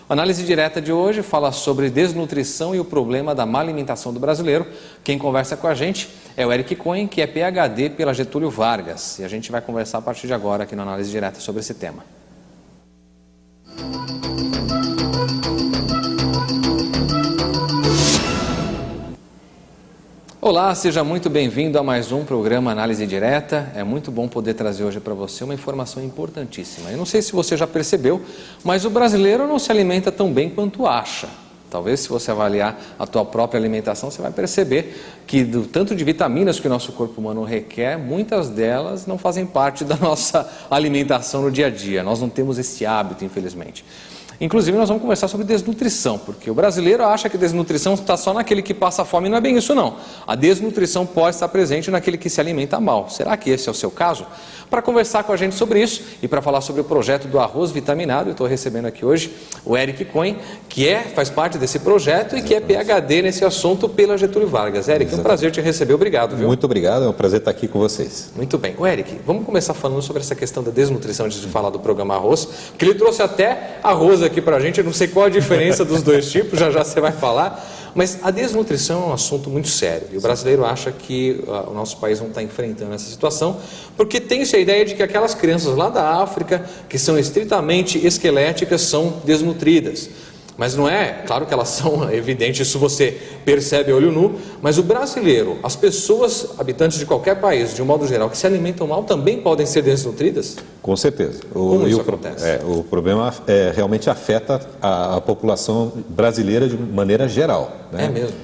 A análise direta de hoje fala sobre desnutrição e o problema da má alimentação do brasileiro. Quem conversa com a gente é o Eric Cohen, que é PhD pela Getúlio Vargas. E a gente vai conversar a partir de agora aqui na análise direta sobre esse tema. Olá, seja muito bem-vindo a mais um programa Análise Direta. É muito bom poder trazer hoje para você uma informação importantíssima. Eu não sei se você já percebeu, mas o brasileiro não se alimenta tão bem quanto acha. Talvez, se você avaliar a tua própria alimentação, você vai perceber que do tanto de vitaminas que o nosso corpo humano requer, muitas delas não fazem parte da nossa alimentação no dia a dia. Nós não temos esse hábito, infelizmente. Inclusive, nós vamos conversar sobre desnutrição, porque o brasileiro acha que desnutrição está só naquele que passa fome, e não é bem isso não. A desnutrição pode estar presente naquele que se alimenta mal. Será que esse é o seu caso? Para conversar com a gente sobre isso e para falar sobre o projeto do arroz vitaminado, eu estou recebendo aqui hoje o Eric Cohen, que faz parte desse projeto e que é PhD nesse assunto pela Getúlio Vargas. Eric, é um prazer te receber, obrigado. Viu? Muito obrigado, é um prazer estar aqui com vocês. Muito bem. O Eric, vamos começar falando sobre essa questão da desnutrição antes de falar do programa Arroz, porque ele trouxe até arroz aqui para a gente, eu não sei qual a diferença dos dois tipos, já você vai falar. Mas a desnutrição é um assunto muito sério e o brasileiro acha que o nosso país não está enfrentando essa situação porque tem-se a ideia de que aquelas crianças lá da África que são estritamente esqueléticas são desnutridas. Mas não é, claro que elas são evidentes, isso você percebe a olho nu, mas o brasileiro, as pessoas habitantes de qualquer país, de um modo geral, que se alimentam mal, também podem ser desnutridas? Com certeza. Como isso acontece? O problema realmente afeta a população brasileira de maneira geral. Né? É mesmo?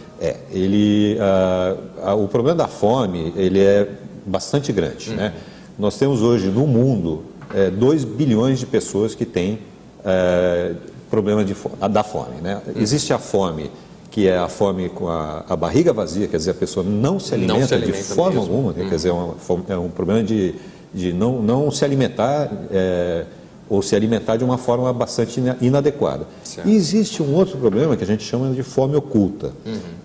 O problema da fome, ele é bastante grande. Né? Nós temos hoje no mundo 2 bilhões de pessoas que têm problema da fome. Né? Existe a fome, que é a fome com a barriga vazia, quer dizer, a pessoa não se alimenta de forma alguma, quer dizer, é um problema de não se alimentar ou se alimentar de uma forma bastante inadequada. Certo. E existe um outro problema que a gente chama de fome oculta.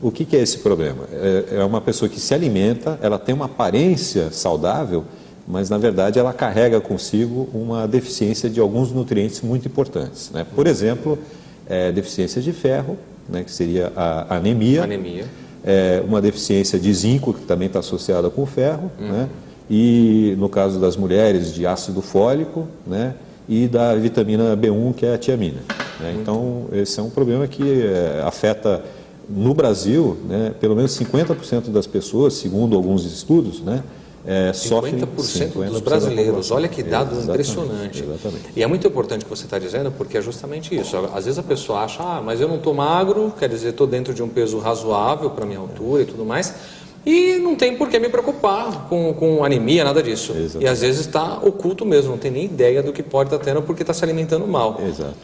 O que é esse problema? É uma pessoa que se alimenta, ela tem uma aparência saudável, mas na verdade ela carrega consigo uma deficiência de alguns nutrientes muito importantes. Né? Por exemplo, deficiência de ferro, né, que seria a anemia, uma deficiência de zinco, que também está associada com o ferro, né? E no caso das mulheres, de ácido fólico, né? E da vitamina B1, que é a tiamina. Né? Então, esse é um problema que afeta no Brasil, né, pelo menos 50% das pessoas, segundo alguns estudos, né? 50% dos brasileiros, olha que dado impressionante. Exatamente. E é muito importante o que você está dizendo, porque é justamente isso. Às vezes a pessoa acha, mas eu não estou magro, quer dizer, estou dentro de um peso razoável para a minha altura e tudo mais, e não tem por que me preocupar com anemia, nada disso. Exatamente. E às vezes está oculto mesmo, não tem nem ideia do que pode estar tendo porque está se alimentando mal. Exato.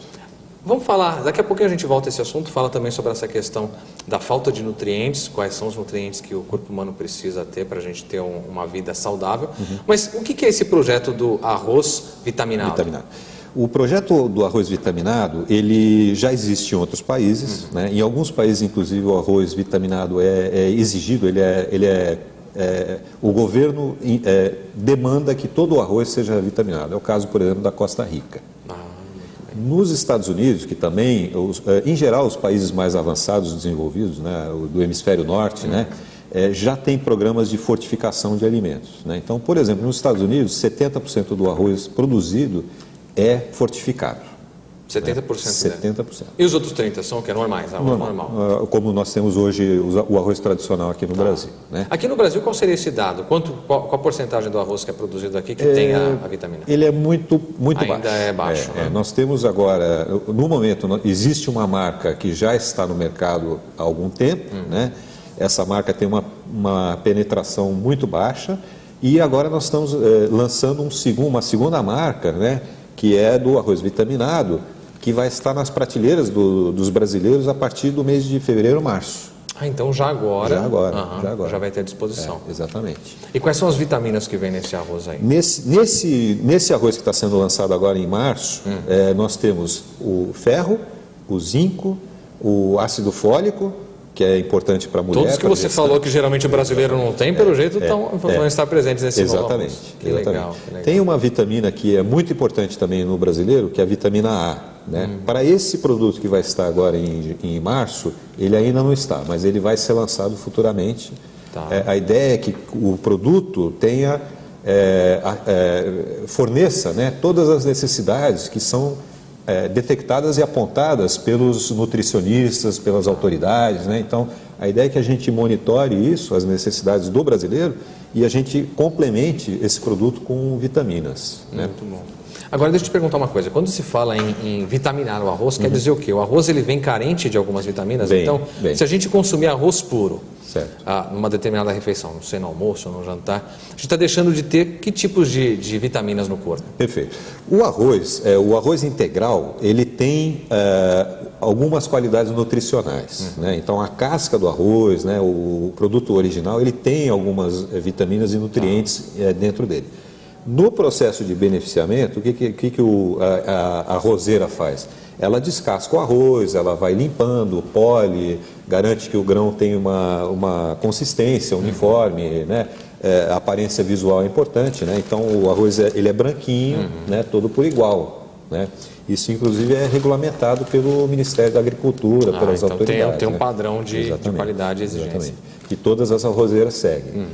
Vamos falar, daqui a pouquinho a gente volta a esse assunto, fala também sobre essa questão da falta de nutrientes, quais são os nutrientes que o corpo humano precisa ter para a gente ter uma vida saudável. Mas o que é esse projeto do arroz vitaminado? O projeto do arroz vitaminado, ele já existe em outros países, né? Em alguns países, inclusive, o arroz vitaminado é exigido, o governo demanda que todo o arroz seja vitaminado. É o caso, por exemplo, da Costa Rica. Nos Estados Unidos, que também, em geral, os países mais avançados, desenvolvidos, né, do hemisfério norte, né, já tem programas de fortificação de alimentos. Né? Então, por exemplo, nos Estados Unidos, 70% do arroz produzido é fortificado. 70%? Né? 70%. E os outros 30% são o que? Normais? Normal. Como nós temos hoje o arroz tradicional aqui no Brasil. Né? Aqui no Brasil, qual seria esse dado? Qual a porcentagem do arroz que é produzido aqui que tem a vitamina? Ele é muito baixo. Ainda é baixo. Né? Nós temos agora, no momento, existe uma marca que já está no mercado há algum tempo. Né? Essa marca tem uma penetração muito baixa e agora nós estamos lançando uma segunda marca, né? Que é do arroz vitaminado, que vai estar nas prateleiras dos brasileiros a partir do mês de fevereiro, março. Então já agora. Já vai ter à disposição. Exatamente. E quais são as vitaminas que vem nesse arroz aí? Nesse arroz que está sendo lançado agora em março, nós temos o ferro, o zinco, o ácido fólico, que é importante para a mulher. Todos que você falou que geralmente o brasileiro não tem, pelo jeito vão estar presentes nesse Exatamente. Que legal. Tem uma vitamina que é muito importante também no brasileiro, que é a vitamina A. né? Para esse produto que vai estar agora em março, ele ainda não está, mas ele vai ser lançado futuramente. Tá. A ideia é que o produto tenha, forneça, né, todas as necessidades que são detectadas e apontadas pelos nutricionistas, pelas autoridades, né? Então, a ideia é que a gente monitore isso, as necessidades do brasileiro, e a gente complemente esse produto com vitaminas, né? Muito bom. Agora, deixa eu te perguntar uma coisa. Quando se fala em vitaminar o arroz, quer dizer o quê? O arroz ele vem carente de algumas vitaminas? Então, se a gente consumir arroz puro, numa determinada refeição, não sei, no almoço ou no jantar, a gente está deixando de ter que tipos de vitaminas no corpo? Perfeito. O arroz integral, ele tem algumas qualidades nutricionais, né? Então, a casca do arroz, né, o produto original, ele tem algumas vitaminas e nutrientes dentro dele. No processo de beneficiamento, o que a arrozeira faz? Ela descasca o arroz, ela vai limpando o pólen, garante que o grão tenha uma consistência uniforme, né? A aparência visual é importante, né? Então o arroz ele é branquinho, né? Todo por igual, né? Isso inclusive é regulamentado pelo Ministério da Agricultura, pelas autoridades. Tem um padrão de qualidade e exigência. Exatamente. Que todas as arrozeiras seguem.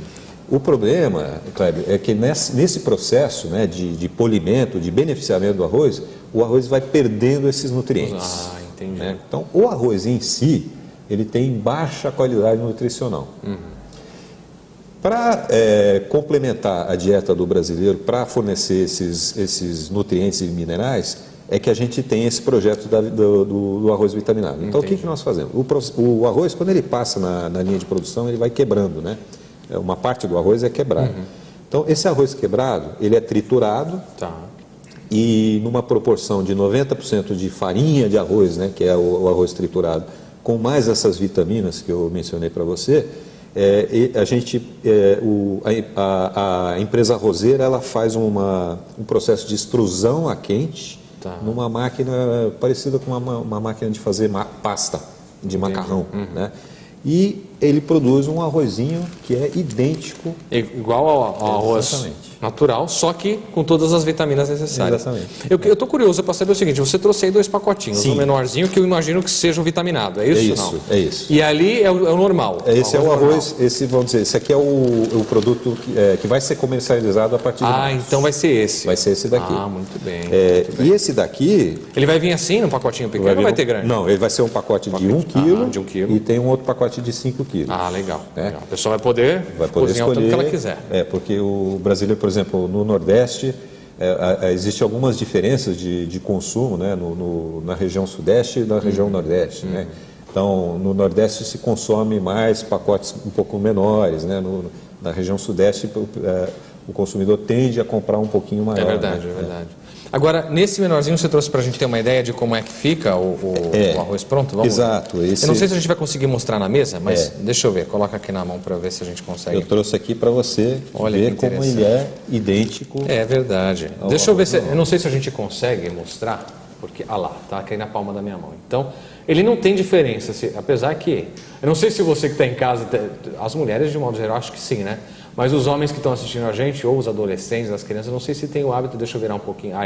O problema, Kleber, é que nesse processo, né, de polimento, de beneficiamento do arroz, o arroz vai perdendo esses nutrientes. Entendi. Né? Então, o arroz em si, ele tem baixa qualidade nutricional. Para complementar a dieta do brasileiro, para fornecer esses nutrientes e minerais, é que a gente tem esse projeto do arroz vitaminado. Então, o que nós fazemos? O arroz, quando ele passa na linha de produção, ele vai quebrando, né? Uma parte do arroz é quebrado. Então, esse arroz quebrado, ele é triturado e numa proporção de 90% de farinha de arroz, né, que é o arroz triturado, com mais essas vitaminas que eu mencionei para você, a empresa arrozeira ela faz um processo de extrusão a quente numa máquina parecida com uma máquina de fazer pasta de macarrão, né? E ele produz um arrozinho que é idêntico. Igual ao arroz natural, só que com todas as vitaminas necessárias. Exatamente. Eu estou curioso para saber o seguinte, você trouxe aí 2 pacotinhos, Sim. um menorzinho que eu imagino que seja o vitaminado, é isso? É isso. E ali é o normal? Esse é o arroz, esse aqui é o produto que vai ser comercializado a partir de março. Então vai ser esse. Vai ser esse daqui. Muito bem. E esse daqui... Ele vai vir assim, num pacotinho pequeno ou vai ter grande? Não, ele vai ser um pacote de 1 quilo, de 1 quilo. E tem um outro pacote de 5 quilos. Legal. A pessoa vai poder cozinhar o tanto que ela quiser. Porque o brasileiro, por exemplo, no Nordeste, existem algumas diferenças de consumo, né, na região Sudeste e na região Nordeste, né? Então, no Nordeste se consome mais pacotes um pouco menores, né? Na região Sudeste, o consumidor tende a comprar um pouquinho maior. É verdade. Agora, nesse menorzinho você trouxe para a gente ter uma ideia de como é que fica o arroz pronto? Vamos Exato. Eu não sei se a gente vai conseguir mostrar na mesa, mas deixa eu ver. Coloca aqui na mão para ver se a gente consegue. Eu trouxe aqui para você ver como ele é idêntico. É verdade. Deixa eu ver se... Eu não sei se a gente consegue mostrar, porque... lá, tá aqui na palma da minha mão. Então, ele não tem diferença, apesar que... Eu não sei se você que está em casa... As mulheres, de modo geral, acho que sim, né? Mas os homens que estão assistindo a gente, ou os adolescentes, as crianças, não sei se tem o hábito, deixa eu virar um pouquinho.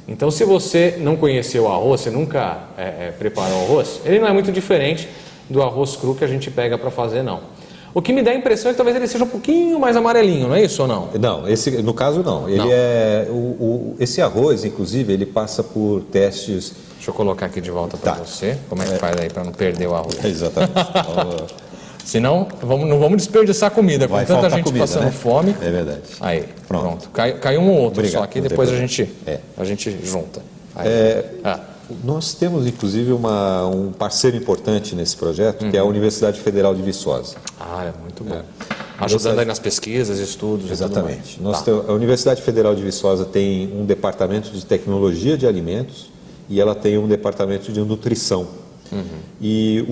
Então, se você não conheceu o arroz, você nunca preparou o arroz, ele não é muito diferente do arroz cru que a gente pega para fazer, não. O que me dá a impressão é que talvez ele seja um pouquinho mais amarelinho, não é isso ou não? Não, no caso não. Ele esse arroz, inclusive, ele passa por testes... Deixa eu colocar aqui de volta para você. Como é que faz aí para não perder o arroz? Exatamente. Senão, não vamos desperdiçar comida, com tanta gente comida, passando né? fome. É verdade. Aí, pronto. Caiu um ou outro. Obrigado, só aqui, depois a gente junta. Nós temos, inclusive, um parceiro importante nesse projeto, que é a Universidade Federal de Viçosa. É muito bom. Ajudando aí nas pesquisas, estudos. Exatamente. A Universidade Federal de Viçosa tem um departamento de tecnologia de alimentos e ela tem um departamento de nutrição. E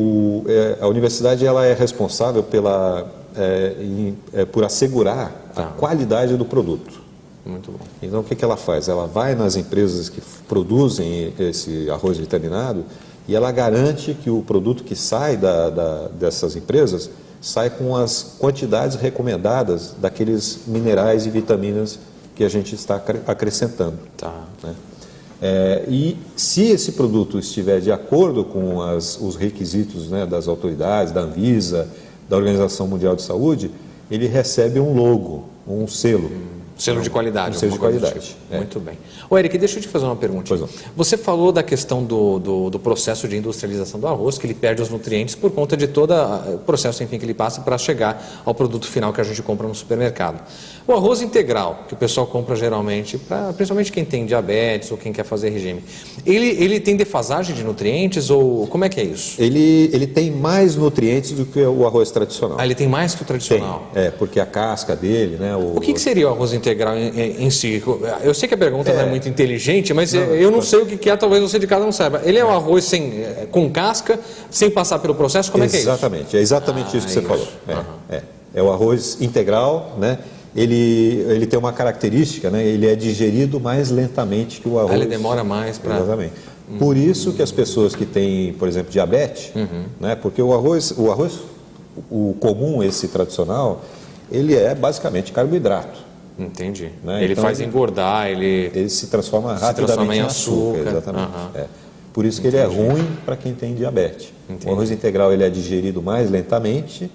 a universidade ela é responsável por assegurar a qualidade do produto. Muito bom. Então, o que ela faz? Ela vai nas empresas que produzem esse arroz vitaminado e ela garante que o produto que sai dessas empresas sai com as quantidades recomendadas daqueles minerais e vitaminas que a gente está acrescentando. Tá. Né? E se esse produto estiver de acordo com os requisitos, né, das autoridades, da Anvisa, da Organização Mundial de Saúde, ele recebe um logo, um selo. Selo de qualidade. Um selo de qualidade. Tipo. Muito bem. Ô, Eric, deixa eu te fazer uma pergunta. Pois não. Você falou da questão do processo de industrialização do arroz, que ele perde os nutrientes por conta de todo o processo, enfim, que ele passa para chegar ao produto final que a gente compra no supermercado. O arroz integral, que o pessoal compra geralmente, principalmente quem tem diabetes ou quem quer fazer regime, ele tem defasagem de nutrientes ou como é que é isso? Ele tem mais nutrientes do que o arroz tradicional. Ele tem mais que o tradicional? Tem, porque a casca dele, né? O que seria o arroz integral em si? Eu sei que a pergunta não é muito inteligente, mas eu não sei o que é, talvez você de casa não saiba. Ele é um arroz com casca, sem passar pelo processo, como é que é isso? Exatamente, é exatamente isso que você falou. É o arroz integral, né? Ele tem uma característica, né? Ele é digerido mais lentamente que o arroz. Ele demora mais para... Exatamente. Por isso que as pessoas que têm, por exemplo, diabetes, né? Porque o arroz comum, esse tradicional, ele é basicamente carboidrato. Entendi. Né? Ele então, faz engordar, ele se transforma rapidamente em em açúcar. Exatamente. Por isso que ele é ruim para quem tem diabetes. Entendi. O arroz integral ele é digerido mais lentamente,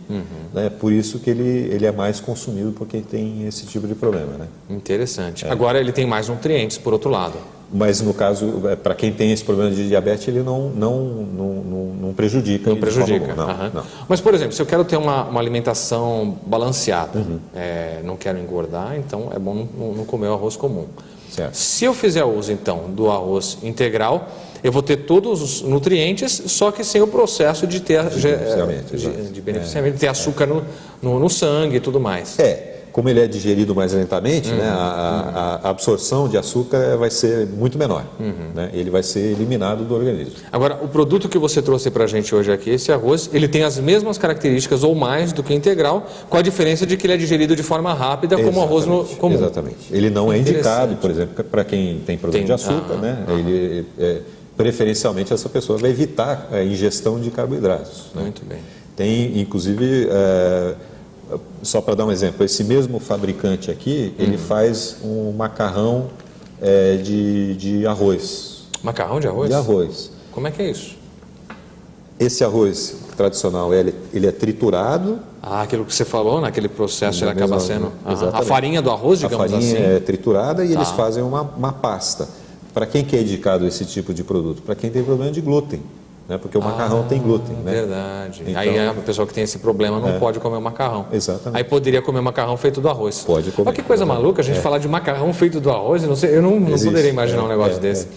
né? Por isso que ele é mais consumido por quem tem esse tipo de problema. Né? Interessante. Agora ele tem mais nutrientes, por outro lado. Mas no caso, para quem tem esse problema de diabetes, ele não prejudica. Não prejudica. Não. Mas, por exemplo, se eu quero ter uma alimentação balanceada, não quero engordar, então é bom não comer o arroz comum. Certo. Se eu fizer uso, então, do arroz integral, eu vou ter todos os nutrientes, só que sem o processo de ter de beneficiamento, de ter açúcar no sangue e tudo mais. Como ele é digerido mais lentamente, né, a absorção de açúcar vai ser muito menor. Né, ele vai ser eliminado do organismo. Agora, o produto que você trouxe para a gente hoje aqui, esse arroz, ele tem as mesmas características ou mais do que integral, com a diferença de que ele é digerido de forma rápida, como o arroz comum. Exatamente. Ele não é indicado, por exemplo, para quem tem problema de açúcar. Né, preferencialmente, essa pessoa vai evitar a ingestão de carboidratos. Né. Muito bem. Tem, inclusive... Só para dar um exemplo, esse mesmo fabricante aqui, ele faz um macarrão de arroz. Macarrão de arroz? De arroz. Como é que é isso? Esse arroz tradicional, ele é triturado. Aquilo que você falou, naquele processo, ele acaba sendo... A farinha do arroz, digamos assim? A farinha é triturada e eles fazem uma pasta. Para quem que é indicado esse tipo de produto? Para quem tem problema de glúten. Né? Porque o macarrão tem glúten. Né? Verdade. Então, aí a pessoa que tem esse problema não pode comer o macarrão. Exatamente. Aí poderia comer macarrão feito do arroz. Pode comer. Olha que coisa maluca a gente falar de macarrão feito do arroz. Eu não poderia imaginar um negócio desse.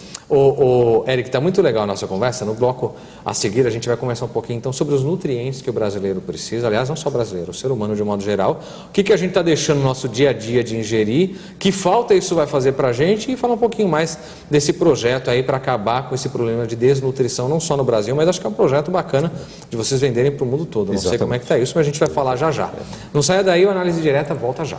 Eric, está muito legal a nossa conversa. No bloco a seguir a gente vai conversar um pouquinho então sobre os nutrientes que o brasileiro precisa. Aliás, não só o brasileiro, o ser humano de um modo geral. O que a gente está deixando no nosso dia a dia de ingerir, que falta isso vai fazer para a gente, e falar um pouquinho mais desse projeto aí para acabar com esse problema de desnutrição, não só no Brasil, mas acho que é um projeto bacana de vocês venderem para o mundo todo. Não sei como é que está isso, mas a gente vai falar já já. Não saia daí, o Análise Direta volta já.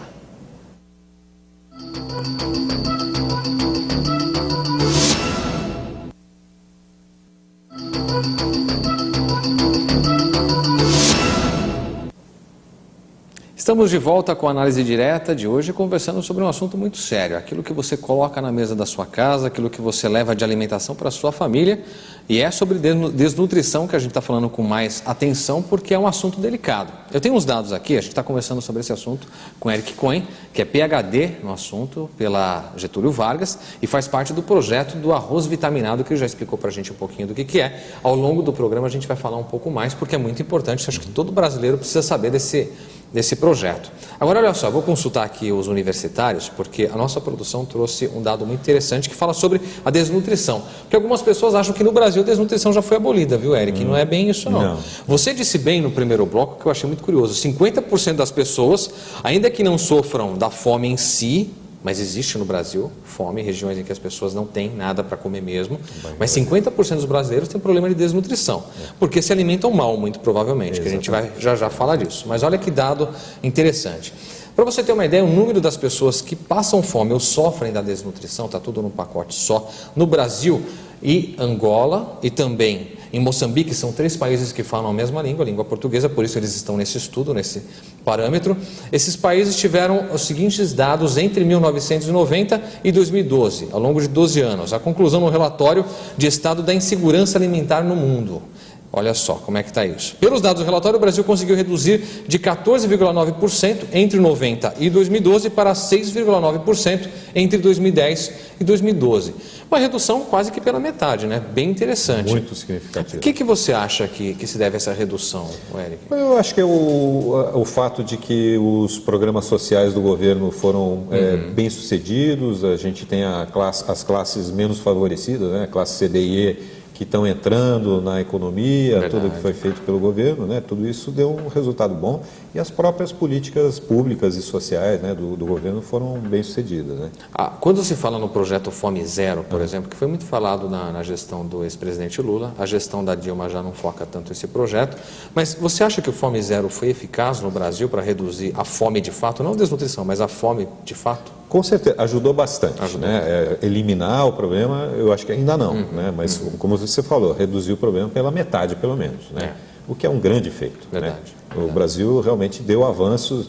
Estamos de volta com a Análise Direta de hoje, conversando sobre um assunto muito sério, aquilo que você coloca na mesa da sua casa, aquilo que você leva de alimentação para a sua família, e é sobre desnutrição que a gente está falando com mais atenção, porque é um assunto delicado. Eu tenho uns dados aqui, a gente está conversando sobre esse assunto com Eric Cohen, que é PhD no assunto pela Getúlio Vargas, e faz parte do projeto do arroz vitaminado, que ele já explicou para a gente um pouquinho do que é. Ao longo do programa a gente vai falar um pouco mais, porque é muito importante, acho que todo brasileiro precisa saber desse projeto. Agora, olha só, vou consultar aqui os universitários, porque a nossa produção trouxe um dado muito interessante que fala sobre a desnutrição. Porque algumas pessoas acham que no Brasil a desnutrição já foi abolida, viu, Eric? Não é bem isso, não. Você disse bem no primeiro bloco, que eu achei muito curioso, 50% das pessoas, ainda que não sofram da fome em si, mas existe no Brasil fome, regiões em que as pessoas não têm nada para comer mesmo, mas 50% dos brasileiros têm problema de desnutrição, porque se alimentam mal, muito provavelmente, que a gente vai já falar disso. Mas olha que dado interessante. Para você ter uma ideia, o número das pessoas que passam fome ou sofrem da desnutrição, está tudo num pacote só, no Brasil e Angola e também em Moçambique, são 3 países que falam a mesma língua, a língua portuguesa, por isso eles estão nesse estudo, parâmetro, esses países tiveram os seguintes dados entre 1990 e 2012, ao longo de 12 anos. A conclusão no relatório de estado da insegurança alimentar no mundo. Olha só como é que está isso. Pelos dados do relatório, o Brasil conseguiu reduzir de 14,9% entre 90 e 2012 para 6,9% entre 2010 e 2012. Uma redução quase que pela metade, né? Bem interessante. Muito significativo. O que você acha que se deve a essa redução, Eric? Eu acho que é o fato de que os programas sociais do governo foram bem sucedidos, a gente tem as classes menos favorecidas, né? A classe C, D e E, que estão entrando na economia, verdade, tudo que foi feito pelo governo, né? Tudo isso deu um resultado bom e as próprias políticas públicas e sociais, né, do governo foram bem sucedidas, né? Quando se fala no projeto Fome Zero, por exemplo, que foi muito falado na gestão do ex-presidente Lula, a gestão da Dilma já não foca tanto esse projeto, mas você acha que o Fome Zero foi eficaz no Brasil para reduzir a fome de fato, não a desnutrição, mas a fome de fato? Com certeza, ajudou bastante. Né? Eliminar o problema, eu acho que ainda não, né? Mas como você falou, reduzir o problema pela metade, pelo menos, né? O que é um grande feito. Verdade, né? Verdade. O Brasil realmente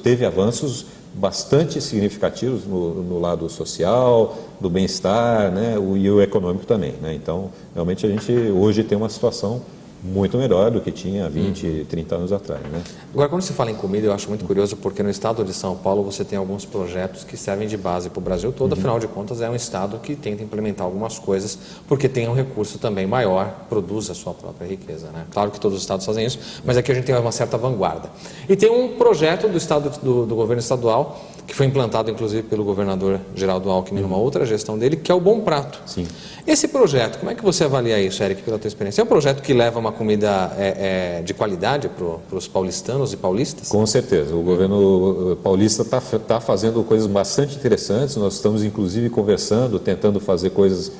teve avanços bastante significativos no lado social, do bem-estar, né? E o econômico também, né? Então, realmente a gente hoje tem uma situação muito melhor do que tinha 20, 30 anos atrás, né? Agora, quando se fala em comida, eu acho muito curioso, porque no estado de São Paulo você tem alguns projetos que servem de base para o Brasil todo, afinal de contas é um estado que tenta implementar algumas coisas, porque tem um recurso também maior, produz a sua própria riqueza, né? Claro que todos os estados fazem isso, mas aqui a gente tem uma certa vanguarda. E tem um projeto do estado do governo estadual, que foi implantado inclusive pelo governador Geraldo Alckmin numa outra gestão dele, que é o Bom Prato. Sim. Esse projeto, como é que você avalia isso, Eric, pela tua experiência? É um projeto que leva uma comida de qualidade para os paulistanos e paulistas? Com certeza. O governo paulista está fazendo coisas bastante interessantes. Nós estamos, inclusive, conversando, tentando fazer coisas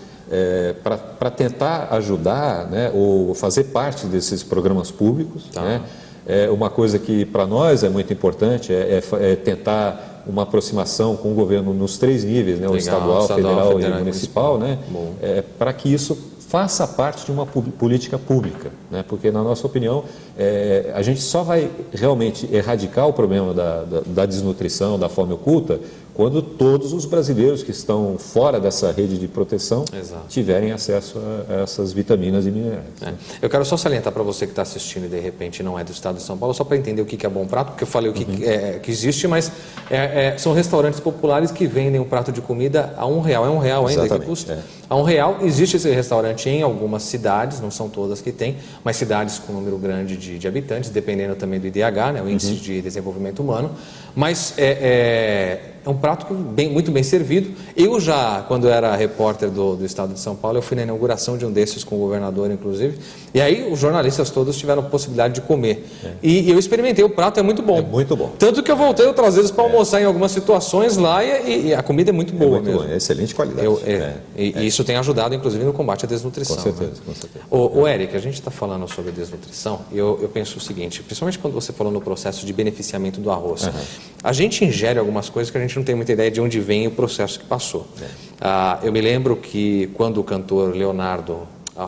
para tentar ajudar, né, ou fazer parte desses programas públicos. Tá. Né? Uma coisa que, para nós, é muito importante é tentar uma aproximação com o governo nos 3 níveis, né? O estadual, federal e municipal, né? Para que isso faça parte de uma política pública, né? Porque, na nossa opinião, a gente só vai realmente erradicar o problema da desnutrição, da fome oculta, quando todos os brasileiros que estão fora dessa rede de proteção tiverem acesso a essas vitaminas e minerais. Né? Eu quero só salientar para você que está assistindo e de repente não é do estado de São Paulo, só para entender o que é Bom Prato, porque eu falei o que existe, mas são restaurantes populares que vendem um prato de comida a R$1. É R$1 ainda que custa? A R$1. Existe esse restaurante em algumas cidades, não são todas que tem, mas cidades com um número grande de habitantes, dependendo também do IDH, né, o Índice de Desenvolvimento Humano, mas é um prato muito bem servido. Eu já, quando era repórter do estado de São Paulo, eu fui na inauguração de um desses com o governador, inclusive, e aí os jornalistas todos tiveram a possibilidade de comer. E eu experimentei, o prato é muito bom. É muito bom. Tanto que eu voltei outras vezes para almoçar em algumas situações lá e a comida é muito boa mesmo. É excelente qualidade. E isso tem ajudado, inclusive, no combate à desnutrição. Com certeza, né? Com certeza. O Eric, a gente está falando sobre desnutrição e eu penso o seguinte, principalmente quando você falou no processo de beneficiamento do arroz. A gente ingere algumas coisas que a gente não tem muita ideia de onde vem o processo que passou. Eu me lembro que quando o cantor Leonardo,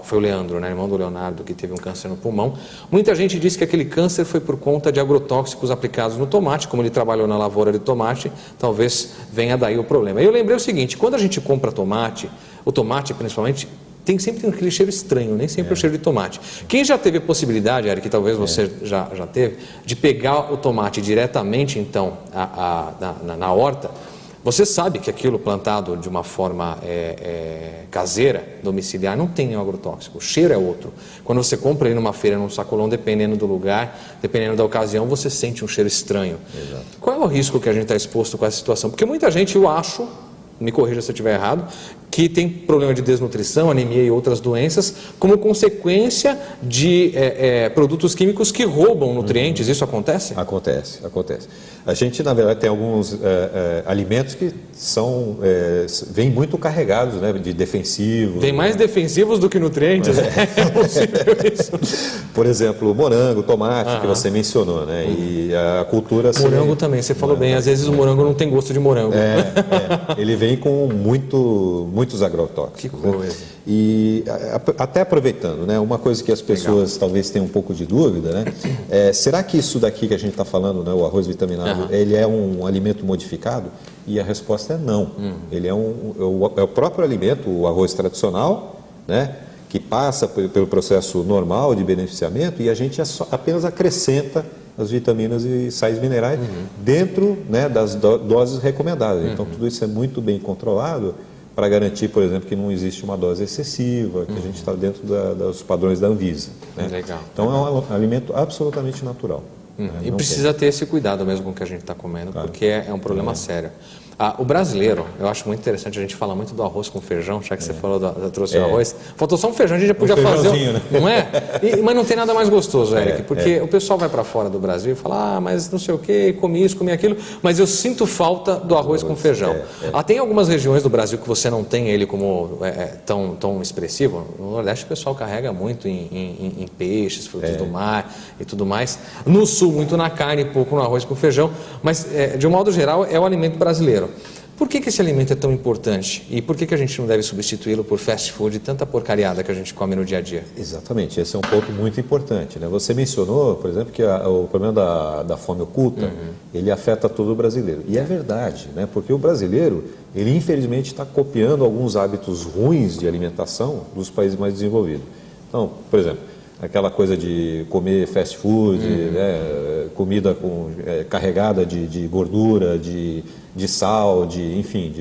foi o Leandro, né, irmão do Leonardo, que teve um câncer no pulmão, muita gente disse que aquele câncer foi por conta de agrotóxicos aplicados no tomate, como ele trabalhou na lavoura de tomate, talvez venha daí o problema. E eu lembrei o seguinte, quando a gente compra tomate, o tomate principalmente, sempre tem aquele cheiro estranho, nem sempre é o cheiro de tomate. Quem já teve a possibilidade, Eric, que talvez você já teve, de pegar o tomate diretamente, então, na horta, você sabe que aquilo plantado de uma forma caseira, domiciliar, não tem nenhum agrotóxico, o cheiro é outro. Quando você compra ele numa feira, num sacolão, dependendo do lugar, dependendo da ocasião, você sente um cheiro estranho. Exato. Qual é o risco que a gente está exposto com essa situação? Porque muita gente, eu acho, me corrija se eu estiver errado, que tem problema de desnutrição, anemia e outras doenças, como consequência de produtos químicos que roubam nutrientes. Isso acontece? Acontece. A gente, na verdade, tem alguns alimentos que vêm muito carregados, né, de defensivos. Vem mais defensivos do que nutrientes? É possível isso? Por exemplo, o morango, o tomate, que você mencionou, né? E a cultura... Morango também, você falou bem. Às vezes o morango não tem gosto de morango. Ele vem com muitos agrotóxicos. Que coisa. Né? E até aproveitando, né, uma coisa que as pessoas talvez tenham um pouco de dúvida, né, será que isso daqui que a gente está falando, né, o arroz vitaminado, ele é um alimento modificado? E a resposta é não. Ele é o próprio alimento, o arroz tradicional, né, que passa pelo processo normal de beneficiamento, e a gente apenas acrescenta as vitaminas e sais minerais dentro, né, das doses recomendadas. Então, tudo isso é muito bem controlado para garantir, por exemplo, que não existe uma dose excessiva, que a gente está dentro dos padrões da Anvisa. Né? Legal. Então, é um alimento absolutamente natural. Né? E precisa ter esse cuidado mesmo com o que a gente está comendo, porque é um problema sério. O brasileiro, eu acho muito interessante, a gente fala muito do arroz com feijão, já que você falou, trouxe o arroz. Faltou só um feijão, a gente já podia fazer, né? não é? Mas não tem nada mais gostoso, Eric, porque o pessoal vai para fora do Brasil e fala, mas não sei o que, comi isso, comi aquilo, mas eu sinto falta do arroz com feijão. Tem algumas regiões do Brasil que você não tem ele como tão expressivo. No Nordeste o pessoal carrega muito em peixes, frutos do mar e tudo mais. No Sul, muito na carne, pouco no arroz com feijão, mas de um modo geral é o alimento brasileiro. Por que esse alimento é tão importante? E por que a gente não deve substituí-lo por fast food e tanta porcariada que a gente come no dia a dia? Exatamente, esse é um ponto muito importante. Né? Você mencionou, por exemplo, que o problema da fome oculta, ele afeta todo o brasileiro. E é verdade, né? Porque o brasileiro, ele infelizmente está copiando alguns hábitos ruins de alimentação dos países mais desenvolvidos. Então, por exemplo, aquela coisa de comer fast food, né? Comida carregada de gordura, de sal, enfim,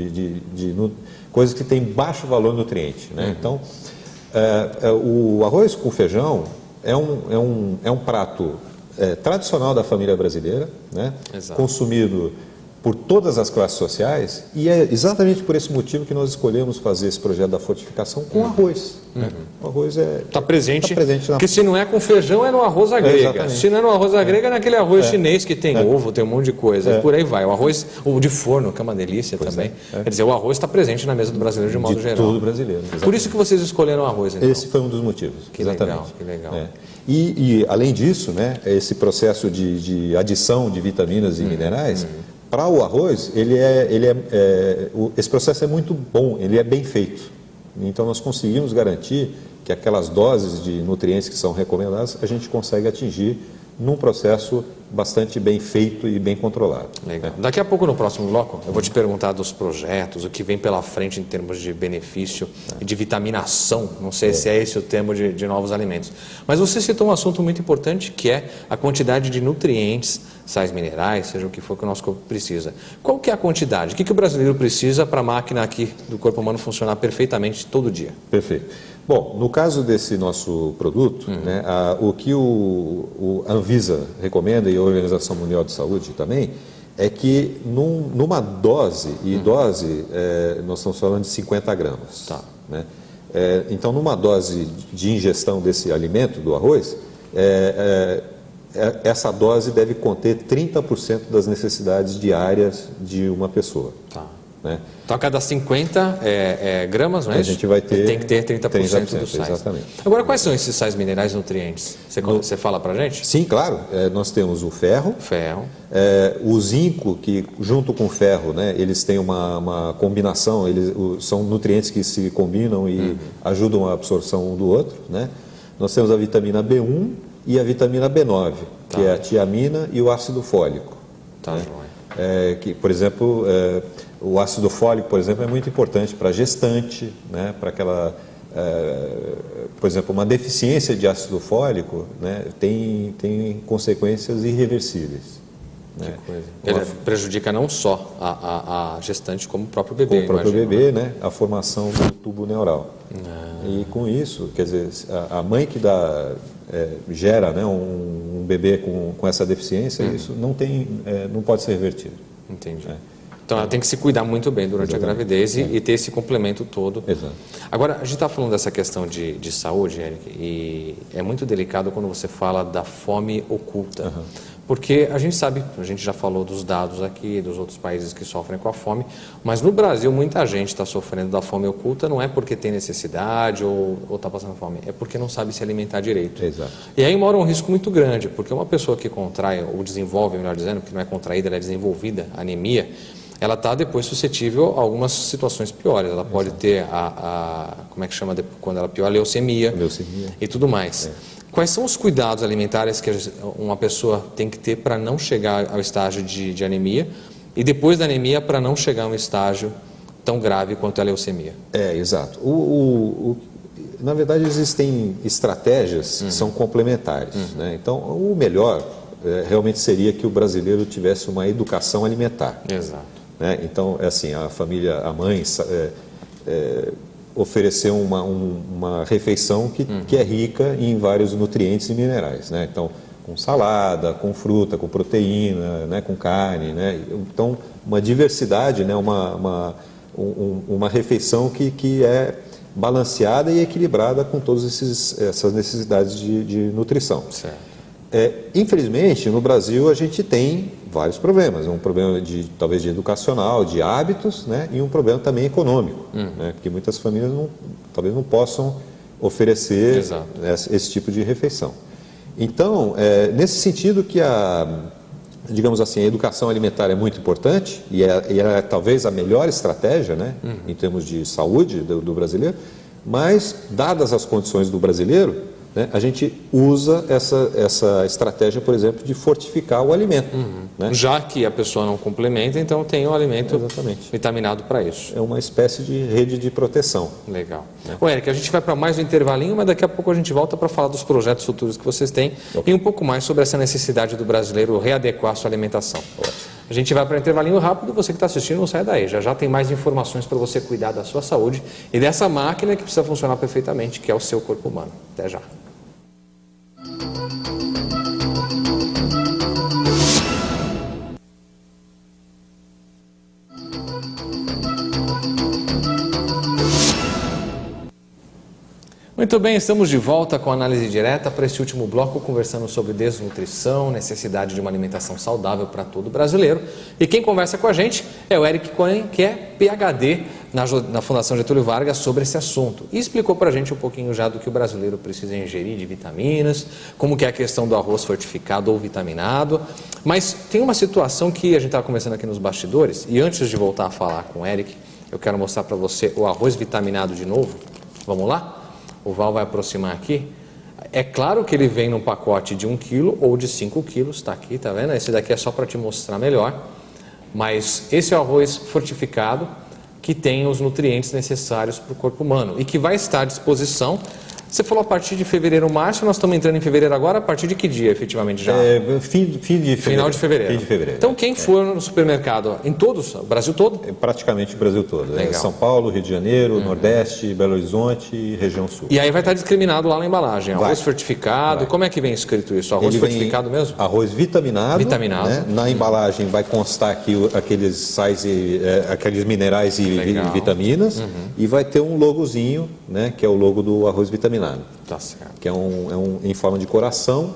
coisas que têm baixo valor nutriente. Né? Então, o arroz com feijão é um prato tradicional da família brasileira, né? Consumido por todas as classes sociais, e é exatamente por esse motivo que nós escolhemos fazer esse projeto da fortificação com arroz. Né? O arroz está presente, na... porque se não é com feijão, é no arroz à grega. Se não é no arroz à grega, é naquele arroz chinês que tem ovo, tem um monte de coisa, e por aí vai. O arroz, o de forno, que é uma delícia também. Quer dizer, o arroz está presente na mesa do brasileiro de modo geral. Todo brasileiro. Exatamente. Por isso que vocês escolheram o arroz, então. Esse foi um dos motivos. Que exatamente. Legal, que legal. E além disso, né, esse processo de adição de vitaminas e minerais, para o arroz, esse processo é muito bom, ele é bem feito. Então, nós conseguimos garantir que aquelas doses de nutrientes que são recomendadas, a gente consegue atingir num processo bastante bem feito e bem controlado. Legal. Daqui a pouco, no próximo bloco, eu vou te perguntar dos projetos, o que vem pela frente em termos de benefício e de vitaminação. Não sei se é esse o termo de novos alimentos. Mas você citou um assunto muito importante, que é a quantidade de nutrientes, sais minerais, seja o que for que o nosso corpo precisa. Qual que é a quantidade? O que o brasileiro precisa para a máquina aqui do corpo humano funcionar perfeitamente todo dia? Perfeito. Bom, no caso desse nosso produto, né, o que a Anvisa recomenda e a Organização Mundial de Saúde também, é que numa dose, nós estamos falando de 50 gramas. Tá. Né? Então, numa dose de ingestão desse alimento, do arroz, essa dose deve conter 30% das necessidades diárias de uma pessoa. Tá. Né? Então, a cada 50 gramas, não é isso? A gente vai ter... Tem que ter 30% dos sais. Exatamente. Agora, quais são esses sais minerais e nutrientes? Você fala pra gente? Sim, claro. Nós temos o ferro. O zinco, que junto com o ferro, né, eles têm uma combinação, são nutrientes que se combinam e ajudam a absorção um do outro. Né? Nós temos a vitamina B1 e a vitamina B9, que é a tiamina e o ácido fólico. Tá, né? Que, por exemplo, o ácido fólico, por exemplo, é muito importante para a gestante, né? Para aquela, por exemplo, uma deficiência de ácido fólico, né? tem consequências irreversíveis. Né? Que coisa. Ele prejudica não só a gestante, como o próprio bebê. Com o próprio bebê, né? A formação do tubo neural. E com isso, quer dizer, a mãe que gera, né, um bebê com essa deficiência, isso não pode ser revertido. Entendi. Então ela tem que se cuidar muito bem durante a gravidez e ter esse complemento todo. Exato. Agora, a gente está falando dessa questão de saúde, Eric, e é muito delicado quando você fala da fome oculta. Porque a gente sabe, a gente já falou dos dados aqui, dos outros países que sofrem com a fome, mas no Brasil muita gente está sofrendo da fome oculta, não é porque tem necessidade ou está passando fome, é porque não sabe se alimentar direito. Exato. E aí mora um risco muito grande, porque uma pessoa que contrai ou desenvolve, melhor dizendo, que não é contraída, ela é desenvolvida, anemia, ela está depois suscetível a algumas situações piores. Ela pode ter como é que chama quando ela pior? Leucemia e tudo mais. Quais são os cuidados alimentares que uma pessoa tem que ter para não chegar ao estágio de anemia e depois da anemia para não chegar a um estágio tão grave quanto a leucemia? Exato. Na verdade, existem estratégias que são complementares. Né? Então, o melhor realmente seria que o brasileiro tivesse uma educação alimentar. Exato. Né? Então, assim, a mãe oferecer uma refeição que é rica em vários nutrientes e minerais, né? Então, com salada, com fruta, com proteína, né? Com carne, né? Então, uma diversidade, né? Uma refeição que é balanceada e equilibrada com todas essas necessidades de nutrição. Certo. Infelizmente, no Brasil, a gente tem vários problemas. Um problema talvez de educacional, de hábitos, né? E um problema também econômico, né? Porque muitas famílias talvez não possam oferecer esse tipo de refeição. Então, nesse sentido que digamos assim, a educação alimentar é muito importante e ela é talvez a melhor estratégia, né? Em termos de saúde do brasileiro, mas, dadas as condições do brasileiro, né, a gente usa essa estratégia, por exemplo, de fortificar o alimento. Né? Já que a pessoa não complementa, então tem um alimento vitaminado para isso. É uma espécie de rede de proteção. Legal. Ô, Eric, a gente vai para mais um intervalinho, mas daqui a pouco a gente volta para falar dos projetos futuros que vocês têm e um pouco mais sobre essa necessidade do brasileiro readequar a sua alimentação. Ótimo. A gente vai para um intervalinho rápido, você que está assistindo não sai daí. Já tem mais informações para você cuidar da sua saúde e dessa máquina que precisa funcionar perfeitamente, que é o seu corpo humano. Até já. Muito bem, estamos de volta com a análise direta para esse último bloco, conversando sobre desnutrição, necessidade de uma alimentação saudável para todo brasileiro. E quem conversa com a gente é o Eric Cohen, que é PhD na Fundação Getúlio Vargas sobre esse assunto. E explicou para a gente um pouquinho já do que o brasileiro precisa ingerir de vitaminas, como que é a questão do arroz fortificado ou vitaminado. Mas tem uma situação que a gente estava conversando aqui nos bastidores, e antes de voltar a falar com o Eric, eu quero mostrar para você o arroz vitaminado de novo. Vamos lá? O Val vai aproximar aqui. É claro que ele vem num pacote de 1 kg ou de 5 kg, está aqui, tá vendo? Esse daqui é só para te mostrar melhor. Mas esse é o arroz fortificado que tem os nutrientes necessários para o corpo humano e que vai estar à disposição. Você falou a partir de fevereiro, março, nós estamos entrando em fevereiro agora, a partir de que dia efetivamente já? Final de fevereiro. Final de fevereiro. Fim de fevereiro. Então quem for no supermercado, em todos, o Brasil todo? Praticamente o Brasil todo. Legal. São Paulo, Rio de Janeiro, Nordeste, Belo Horizonte e região sul. E aí vai estar discriminado lá na embalagem, arroz fortificado, como é que vem escrito isso? Arroz fortificado mesmo? Arroz vitaminado. Vitaminado. Né? Na embalagem vai constar aqui aqueles sais, aqueles minerais e vitaminas e vai ter um logozinho, né, que é o logo do arroz vitaminado. Tá certo. Que é em forma de coração,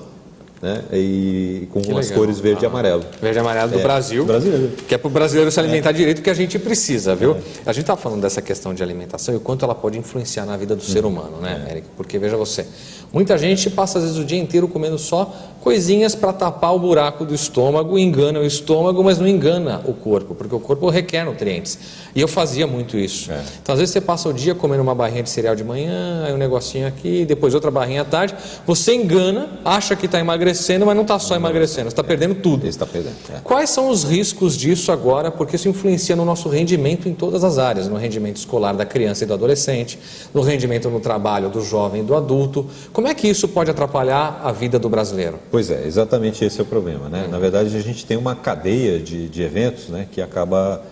né, e com as cores verde e amarelo. Verde e amarelo do Brasil. Brasileiro. Que é para o brasileiro se alimentar direito, que a gente precisa, viu? A gente está falando dessa questão de alimentação e o quanto ela pode influenciar na vida do ser humano, né, Eric? Porque veja você, muita gente passa às vezes o dia inteiro comendo só coisinhas para tapar o buraco do estômago, engana o estômago, mas não engana o corpo, porque o corpo requer nutrientes. E eu fazia muito isso. Então, às vezes você passa o dia comendo uma barrinha de cereal de manhã, aí um negocinho aqui, depois outra barrinha à tarde, você engana, acha que está emagrecendo, mas não está só emagrecendo, você está perdendo tudo. Está perdendo. Quais são os riscos disso agora? Porque isso influencia no nosso rendimento em todas as áreas, no rendimento escolar da criança e do adolescente, no rendimento no trabalho do jovem e do adulto. Como é que isso pode atrapalhar a vida do brasileiro? Pois é, exatamente esse é o problema, né? Na verdade, a gente tem uma cadeia de eventos, né, que acaba...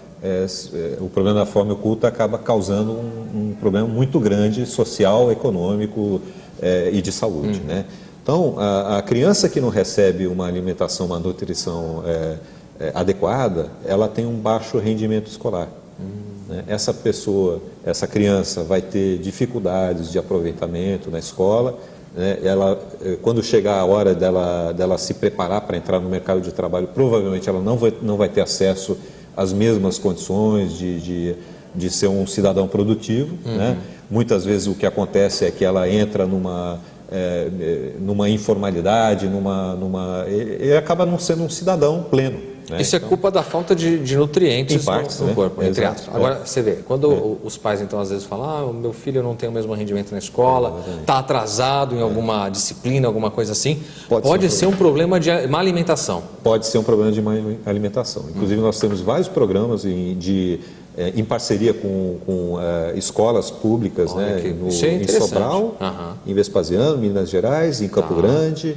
o problema da fome oculta acaba causando um problema muito grande, social, econômico e de saúde, né? Então, a criança que não recebe uma alimentação, uma nutrição adequada, ela tem um baixo rendimento escolar. Né? Essa criança vai ter dificuldades de aproveitamento na escola, né? Quando chegar a hora dela se preparar para entrar no mercado de trabalho, provavelmente ela não vai ter acesso às mesmas condições de ser um cidadão produtivo. Né? Muitas vezes o que acontece é que ela entra numa informalidade, e acaba não sendo um cidadão pleno. né? Isso é culpa da falta de nutrientes Em partes, no né? corpo, entre Exato. aspas. Agora, você vê, quando os pais, então, às vezes falam, o meu filho não tem o mesmo rendimento na escola, está atrasado em alguma disciplina, alguma coisa assim, pode ser um problema de má alimentação. Pode ser um problema de má alimentação. Inclusive, nós temos vários programas em parceria com escolas públicas, né, em Sobral, em Vespasiano, Minas Gerais, em Campo Grande.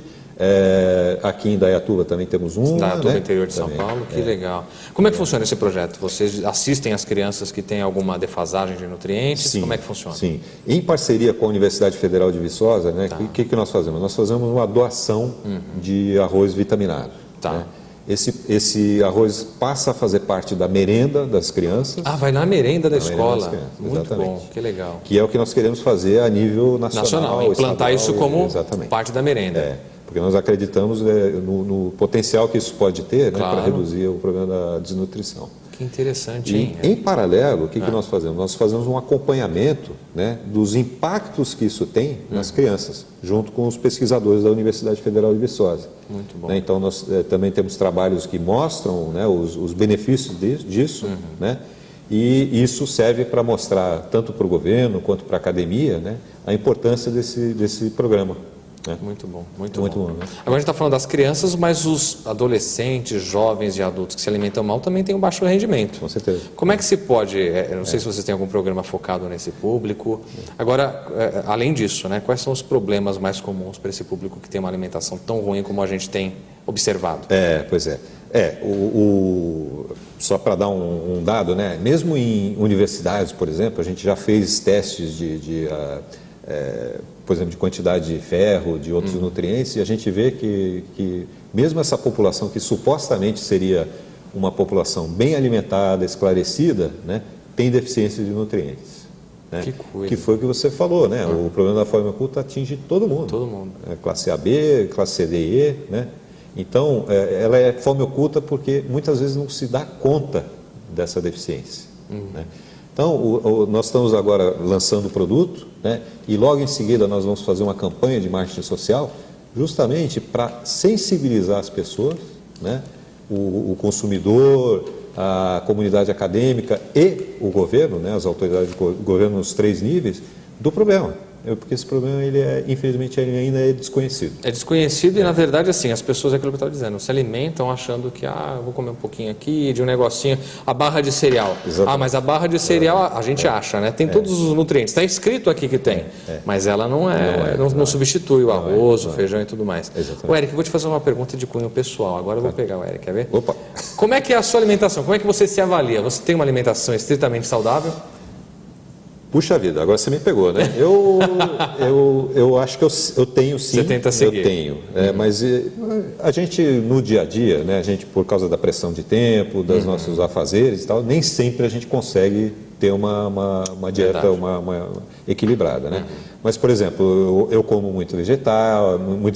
Aqui em Indaiatuba também temos um. Indaiatuba, né? interior de São Paulo, que legal. Como é que funciona esse projeto? Vocês assistem as crianças que têm alguma defasagem de nutrientes? Sim, como é que funciona? Sim. Em parceria com a Universidade Federal de Viçosa, né, o que nós fazemos? Nós fazemos uma doação de arroz vitaminado. Né? Esse arroz passa a fazer parte da merenda das crianças. Vai na merenda da escola. Crianças, muito exatamente. Bom, que legal. Que é o que nós queremos fazer a nível nacional. Implantar isso como exatamente. parte da merenda. Porque nós acreditamos no potencial que isso pode ter, né, para reduzir o problema da desnutrição. Que interessante, hein? Em paralelo, o que nós fazemos? Nós fazemos um acompanhamento, né, dos impactos que isso tem nas crianças, junto com os pesquisadores da Universidade Federal de Viçosa. Muito bom. Né, então, nós também temos trabalhos que mostram, né, os benefícios disso, né, e isso serve para mostrar, tanto para o governo quanto para a academia, né, a importância desse programa. Muito bom, muito bom. Né? Agora a gente está falando das crianças, mas os adolescentes, jovens e adultos que se alimentam mal também têm um baixo rendimento. Com certeza. Como é que se pode, eu não sei se vocês têm algum programa focado nesse público. Agora, além disso, né, quais são os problemas mais comuns para esse público que tem uma alimentação tão ruim como a gente tem observado? Pois é. Só para dar um dado, né, mesmo em universidades, por exemplo, a gente já fez testes por exemplo, de quantidade de ferro, de outros nutrientes, e a gente vê que mesmo essa população que supostamente seria uma população bem alimentada, esclarecida, né, tem deficiência de nutrientes. Né? Que coisa. Que foi o que você falou, né? O problema da fome oculta atinge todo mundo. Todo mundo. Classe AB, classe C, D e E, né? Então, ela é fome oculta porque muitas vezes não se dá conta dessa deficiência. Né? Então, nós estamos agora lançando o produto, né, e logo em seguida nós vamos fazer uma campanha de marketing social justamente para sensibilizar as pessoas, né, o consumidor, a comunidade acadêmica e o governo, né, as autoridades do governo nos 3 níveis, do problema. Porque esse problema, infelizmente, ele ainda é desconhecido. É desconhecido e, na verdade, assim, as pessoas, é aquilo que eu estava dizendo, se alimentam achando que, eu vou comer um pouquinho aqui, de um negocinho, a barra de cereal. Exatamente. Mas a barra de cereal, a gente acha, né? Tem todos os nutrientes. Está escrito aqui que tem, mas ela não substitui o arroz, o feijão e tudo mais. Exatamente. O Eric, eu vou te fazer uma pergunta de cunho pessoal. Agora eu vou pegar o Eric, quer ver? Opa! Como é que é a sua alimentação? Como é que você se avalia? Você tem uma alimentação estritamente saudável? Puxa vida, agora você me pegou, né? Eu acho que eu tenho sim. Você tenta seguir. Eu tenho. Mas a gente, no dia a dia, né, a gente, por causa da pressão de tempo, dos nossos afazeres e tal, nem sempre a gente consegue ter uma dieta uma equilibrada, né? Mas, por exemplo, eu como muitos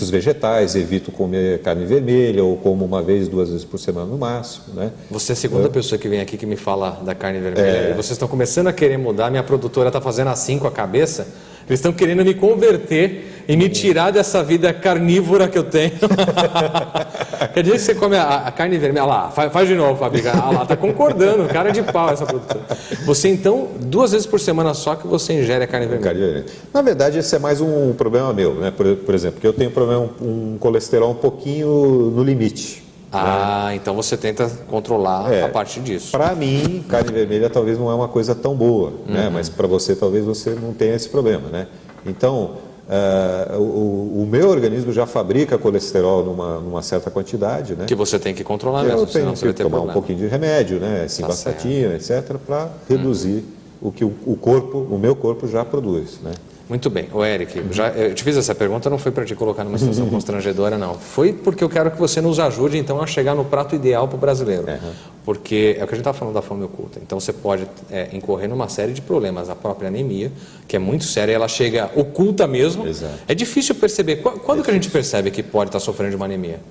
vegetais, evito comer carne vermelha, ou como uma vez, 2 vezes por semana no máximo, né? Você é a segunda pessoa que vem aqui que me fala da carne vermelha. E vocês estão começando a querer mudar, minha produtora está fazendo assim com a cabeça. Eles estão querendo me converter e me tirar dessa vida carnívora que eu tenho. Quer dizer que você come a carne vermelha. Olha lá, faz de novo, Fabi. Olha lá, está concordando, cara de pau essa produtora. Você então, 2 vezes por semana só que você ingere a carne vermelha. Na verdade, esse é mais um problema meu, né? Por exemplo, que eu tenho um colesterol um pouquinho no limite. Então você tenta controlar a partir disso. Para mim, carne vermelha talvez não é uma coisa tão boa, né? Mas para você talvez você não tenha esse problema, né? Então, o meu organismo já fabrica colesterol numa certa quantidade, né? Que você tem que controlar mesmo, senão você vai ter tomar problema. Um pouquinho de remédio, né? Simvastatina, etc., para reduzir o que o meu corpo já produz, né? Muito bem. O Eric, eu te fiz essa pergunta, não foi para te colocar numa situação constrangedora, não. Foi porque eu quero que você nos ajude, então, a chegar no prato ideal para o brasileiro. Porque é o que a gente está falando da fome oculta. Então, você pode incorrer numa série de problemas. A própria anemia, que é muito séria, ela chega oculta mesmo. Exato. É difícil perceber. Quando que a gente percebe que pode estar sofrendo de uma anemia?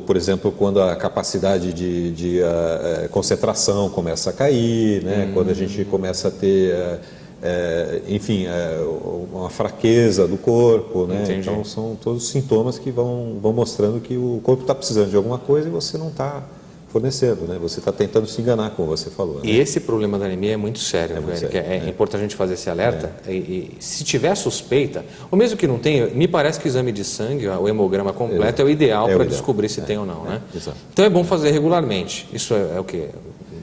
Por exemplo, quando a capacidade de concentração começa a cair, né? Quando a gente começa a ter... uma fraqueza do corpo, né? Então são todos sintomas que vão mostrando que o corpo está precisando de alguma coisa e você não está fornecendo, né? Você está tentando se enganar, como você falou. Né? E esse problema da anemia é muito sério, muito Eric. sério, É importante a gente fazer esse alerta. E se tiver suspeita, ou mesmo que não tenha, me parece que o exame de sangue, o hemograma completo, é o ideal para descobrir se tem ou não, né? Exato. Então é bom fazer regularmente. Isso é o quê?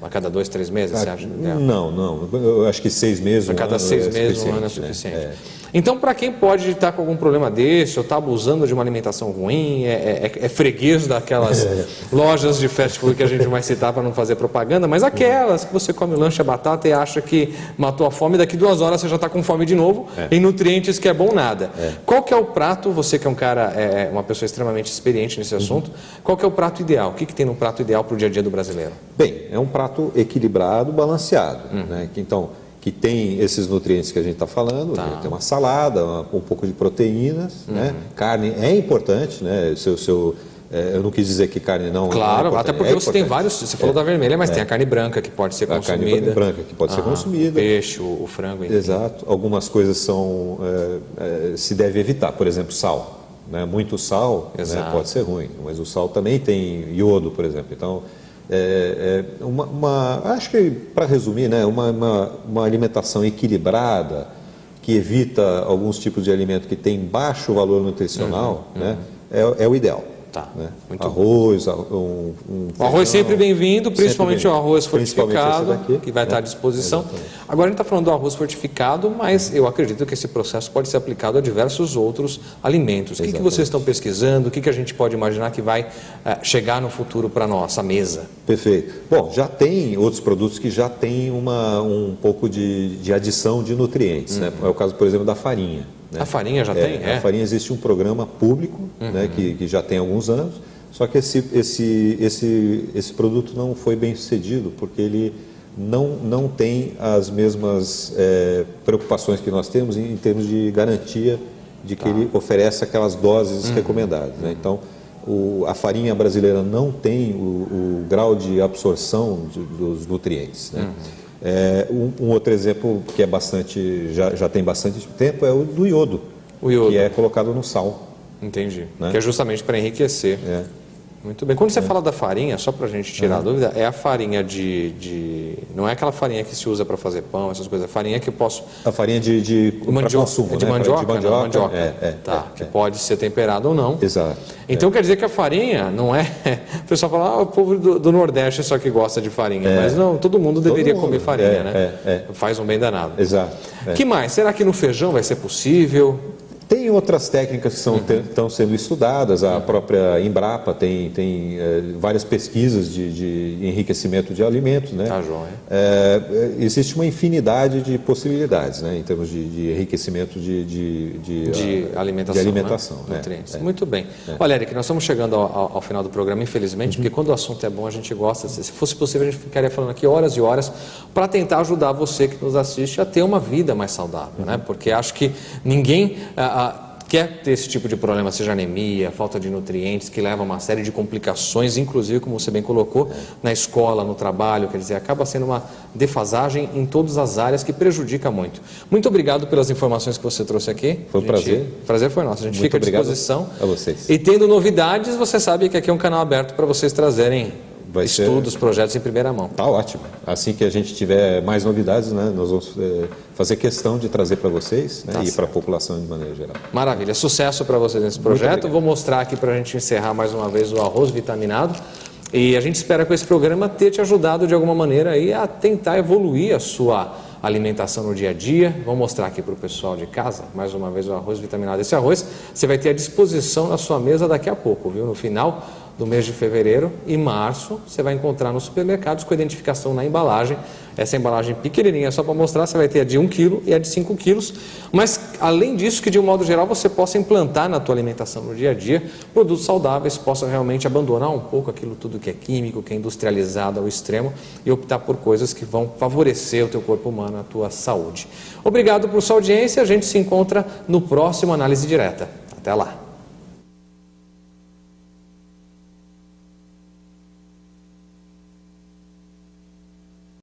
A cada 2, 3 meses, você acha? Não. Eu acho que 6 meses, a cada 6 meses, um ano é suficiente. Né? Então, para quem pode estar com algum problema desse, ou está abusando de uma alimentação ruim, é freguês daquelas lojas de fast food que a gente vai citar para não fazer propaganda, mas aquelas que você come o lanche, a batata e acha que matou a fome, daqui 2 horas você já está com fome de novo, em nutrientes que é bom nada. Qual que é o prato, você que é um cara, uma pessoa extremamente experiente nesse assunto, qual que é o prato ideal? O que tem no prato ideal para o dia a dia do brasileiro? Bem, é um prato equilibrado, balanceado, né? Então, que tem esses nutrientes que a gente está falando, né? Tem uma salada, um pouco de proteínas, né? Carne é importante, né? Eu não quis dizer que carne não claro, é até porque você tem vários, você falou da vermelha, mas tem a carne branca que pode ser consumida. A carne branca que pode ser consumida. O peixe, o frango, enfim. Exato. Algumas coisas se deve evitar, por exemplo, sal. Né? Muito sal, né? Pode ser ruim, mas o sal também tem iodo, por exemplo. Então, acho que, para resumir, né, uma alimentação equilibrada, que evita alguns tipos de alimento que têm baixo valor nutricional, né, é o ideal. Né? Arroz, o arroz sempre bem-vindo, principalmente o arroz fortificado, daqui, que vai estar à disposição. Exatamente. Agora a gente está falando do arroz fortificado, mas eu acredito que esse processo pode ser aplicado a diversos outros alimentos. O que vocês estão pesquisando? O que a gente pode imaginar que vai chegar no futuro para a nossa mesa? Perfeito. Bom, já tem outros produtos que já têm um pouco de adição de nutrientes. Né? É o caso, por exemplo, da farinha. Né? A farinha já tem? A farinha, existe um programa público, né, que já tem alguns anos, só que esse produto não foi bem sucedido, porque ele não tem as mesmas preocupações que nós temos em termos de garantia de que ele oferece aquelas doses recomendadas. Né? Então, a farinha brasileira não tem o grau de absorção dos nutrientes. Né? Um outro exemplo que é já tem bastante tempo é o do iodo, que é colocado no sal. Entendi. Né? Que é justamente para enriquecer. Muito bem. Quando você fala da farinha, só para a gente tirar a dúvida, é a farinha não é aquela farinha que se usa para fazer pão, essas coisas. A farinha que eu posso... A farinha de consumo, de né? mandioca? De mandioca. Que pode ser temperada ou não. Exato. Então quer dizer que a farinha não é... O pessoal fala, o povo do Nordeste só que gosta de farinha. Mas não, todo mundo deveria comer farinha, né? Faz um bem danado. Exato. Que mais? Será que no feijão vai ser possível? Tem outras técnicas que estão sendo estudadas, a própria Embrapa tem várias pesquisas de enriquecimento de alimentos. Né? Tá joia. Existe uma infinidade de possibilidades, né, em termos de enriquecimento de alimentação. Né? Muito bem. Olha, Eric, nós estamos chegando ao final do programa, infelizmente, porque quando o assunto é bom, a gente gosta. Se fosse possível, a gente ficaria falando aqui horas e horas para tentar ajudar você que nos assiste a ter uma vida mais saudável, né? Porque acho que ninguém... quer ter esse tipo de problema, seja anemia, falta de nutrientes, que leva a uma série de complicações, inclusive, como você bem colocou, na escola, no trabalho, quer dizer, acaba sendo uma defasagem em todas as áreas que prejudica muito. Muito obrigado pelas informações que você trouxe aqui. Foi um prazer. O prazer foi nosso. A gente fica à disposição. A vocês. E tendo novidades, você sabe que aqui é um canal aberto para vocês trazerem estudos, projetos em primeira mão. Tá ótimo. Assim que a gente tiver mais novidades, né, nós vamos fazer questão de trazer para vocês, né, e para a população de maneira geral. Maravilha. Sucesso para vocês nesse projeto. Vou mostrar aqui para a gente encerrar mais uma vez o arroz vitaminado. E a gente espera com esse programa ter te ajudado de alguma maneira aí a tentar evoluir a sua alimentação no dia a dia. Vou mostrar aqui para o pessoal de casa, mais uma vez, o arroz vitaminado. Esse arroz você vai ter à disposição na sua mesa daqui a pouco, viu? No final do mês de fevereiro e março, você vai encontrar nos supermercados com identificação na embalagem. Essa embalagem pequenininha, só para mostrar, você vai ter a de 1 kg e a de 5 kg. Mas, além disso, que de um modo geral você possa implantar na tua alimentação no dia a dia produtos saudáveis, possa realmente abandonar um pouco aquilo tudo que é químico, que é industrializado ao extremo e optar por coisas que vão favorecer o teu corpo humano, a tua saúde. Obrigado por sua audiência, a gente se encontra no próximo Análise Direta. Até lá!